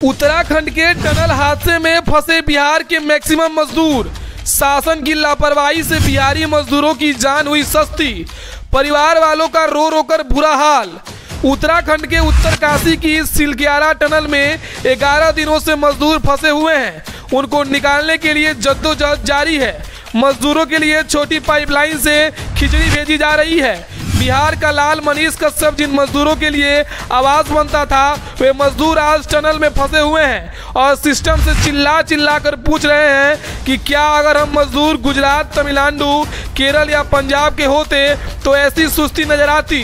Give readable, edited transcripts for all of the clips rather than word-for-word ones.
उत्तराखंड के टनल हादसे में फंसे बिहार के मैक्सिमम मजदूर। शासन की लापरवाही से बिहारी मजदूरों की जान हुई सस्ती। परिवार वालों का रो रो कर बुरा हाल। उत्तराखंड के उत्तरकाशी की सिलग्यारा टनल में 11 दिनों से मजदूर फंसे हुए हैं। उनको निकालने के लिए जद्दोजहद जारी है। मजदूरों के लिए छोटी पाइपलाइन से खिचड़ी भेजी जा रही है। बिहार का लाल मनीष कश्यप जिन मजदूरों के लिए आवाज बनता था, वे मजदूर आज टनल में फंसे हुए हैं और सिस्टम से चिल्ला चिल्ला कर पूछ रहे हैं कि क्या अगर हम मजदूर गुजरात, तमिलनाडु, केरल या पंजाब के होते तो ऐसी सुस्ती नजर आती।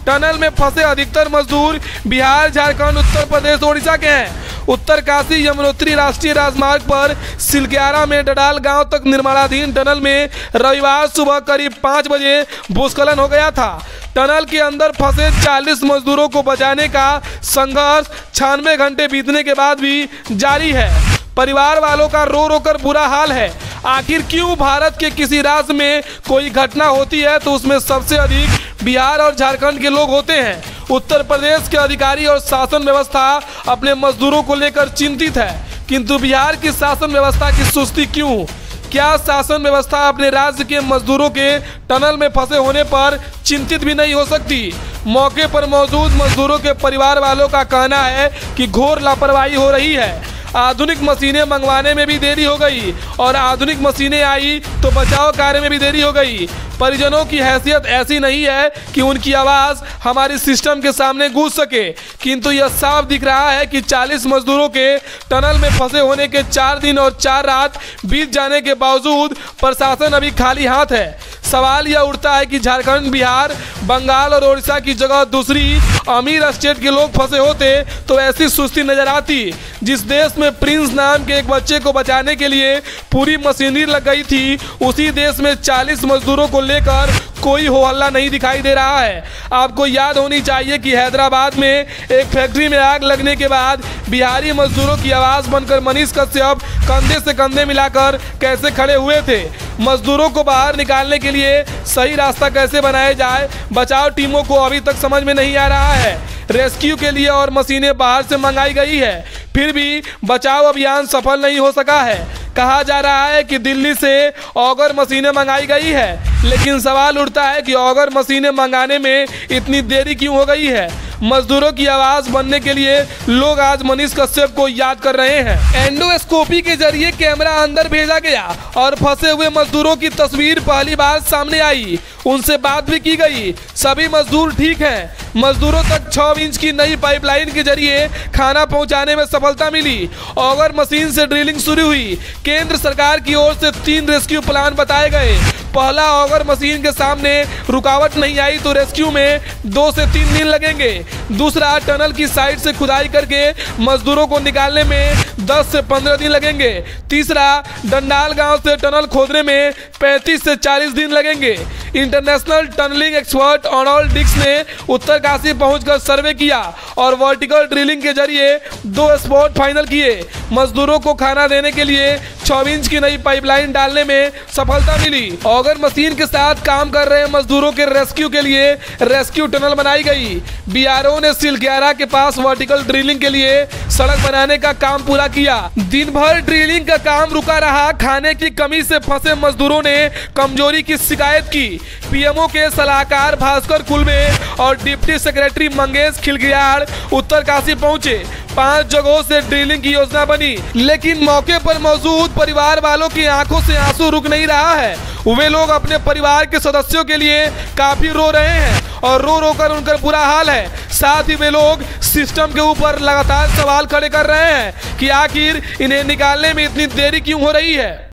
टनल में फंसे अधिकतर मजदूर बिहार, झारखंड, उत्तर प्रदेश, ओडिशा के हैं। उत्तरकाशी यमुनोत्री राष्ट्रीय राजमार्ग पर सिलग्यारा में डडाल गांव तक निर्माणाधीन टनल में रविवार सुबह करीब 5 बजे भूस्खलन हो गया था। टनल के अंदर फंसे 40 मजदूरों को बचाने का संघर्ष 96 घंटे बीतने के बाद भी जारी है। परिवार वालों का रो रो कर बुरा हाल है। आखिर क्यों भारत के किसी राज्य में कोई घटना होती है तो उसमें सबसे अधिक बिहार और झारखंड के लोग होते हैं। उत्तर प्रदेश के अधिकारी और शासन व्यवस्था अपने मजदूरों को लेकर चिंतित है, किंतु बिहार की शासन व्यवस्था की सुस्ती क्यों? क्या शासन व्यवस्था अपने राज्य के मजदूरों के टनल में फंसे होने पर चिंतित भी नहीं हो सकती? मौके पर मौजूद मजदूरों के परिवार वालों का कहना है कि घोर लापरवाही हो रही है। आधुनिक मशीनें मंगवाने में भी देरी हो गई और आधुनिक मशीनें आई तो बचाव कार्य में भी देरी हो गई। परिजनों की हैसियत ऐसी नहीं है कि उनकी आवाज़ हमारी सिस्टम के सामने गूंज सके, किंतु यह साफ दिख रहा है कि 40 मजदूरों के टनल में फंसे होने के 4 दिन और 4 रात बीत जाने के बावजूद प्रशासन अभी खाली हाथ है। सवाल यह उठता है कि झारखंड, बिहार, बंगाल और ओडिशा की जगह दूसरी अमीर स्टेट के लोग फंसे होते तो ऐसी सुस्ती नजर आती। जिस देश में प्रिंस नाम के एक बच्चे को बचाने के लिए पूरी मशीनरी लग गई थी, उसी देश में 40 मजदूरों को लेकर कोई हो हल्ला नहीं दिखाई दे रहा है। आपको याद होनी चाहिए कि हैदराबाद में एक फैक्ट्री में आग लगने के बाद बिहारी मजदूरों की आवाज़ बनकर मनीष कश्यप कंधे से कंधे मिलाकर कैसे खड़े हुए थे। मजदूरों को बाहर निकालने के लिए सही रास्ता कैसे बनाया जाए, बचाव टीमों को अभी तक समझ में नहीं आ रहा है। रेस्क्यू के लिए और मशीनें बाहर से मंगाई गई है, फिर भी बचाव अभियान सफल नहीं हो सका है। कहा जा रहा है कि दिल्ली से ऑगर मशीनें मंगाई गई है, लेकिन सवाल उठता है कि ऑगर मशीनें मंगाने में इतनी देरी क्यों हो गई है। मजदूरों की आवाज बनने के लिए लोग आज मनीष कश्यप को याद कर रहे हैं। एंडोस्कोपी के जरिए कैमरा अंदर भेजा गया और फंसे हुए मजदूरों की तस्वीर पहली बार सामने आई। उनसे बात भी की गई। सभी मजदूर ठीक हैं। मजदूरों तक 6 इंच की नई पाइपलाइन के जरिए खाना पहुंचाने में सफलता मिली। ऑगर मशीन से ड्रिलिंग शुरू हुई। केंद्र सरकार की ओर से 3 रेस्क्यू प्लान बताए गए। पहला, ऑगर मशीन के सामने रुकावट नहीं आई तो रेस्क्यू में 2 से 3 दिन लगेंगे। दूसरा, टनल की साइड से खुदाई करके मजदूरों को निकालने में 10 से 15 दिन लगेंगे। तीसरा, डंडाल गांव से टनल खोदने में 35 से 40 दिन लगेंगे। International tunnelling expert Arnold Dix ने उत्तरकाशी पहुंचकर सर्वे किया और वर्टिकल ड्रिलिंग के जरिए 2 स्पॉट फाइनल किए। मजदूरों को खाना देने के लिए 6 इंच की नई पाइपलाइन डालने में सफलता मिली। ऑगर मशीन के साथ काम कर रहे मजदूरों के रेस्क्यू के लिए रेस्क्यू टनल बनाई गई। बीआरओ ने सिलग्यारा के पास वर्टिकल ड्रिलिंग के लिए सड़क बनाने का काम पूरा किया। दिन भर ड्रिलिंग का काम रुका रहा। खाने की कमी से फंसे मजदूरों ने कमजोरी की शिकायत की। पीएमओ के सलाहकार भास्कर कुलबे और डिप्टी सेक्रेटरी मंगेश खिलगियाड़ उत्तरकाशी पहुंचे। 5 जगहों से ड्रिलिंग की योजना बनी, लेकिन मौके पर मौजूद परिवार वालों की आंखों से आंसू रुक नहीं रहा है। वे लोग अपने परिवार के सदस्यों के लिए काफी रो रहे हैं और रो रो कर उनका बुरा हाल है। साथ ही वे लोग सिस्टम के ऊपर लगातार सवाल खड़े कर रहे हैं कि आखिर इन्हें निकालने में इतनी देरी क्यों हो रही है।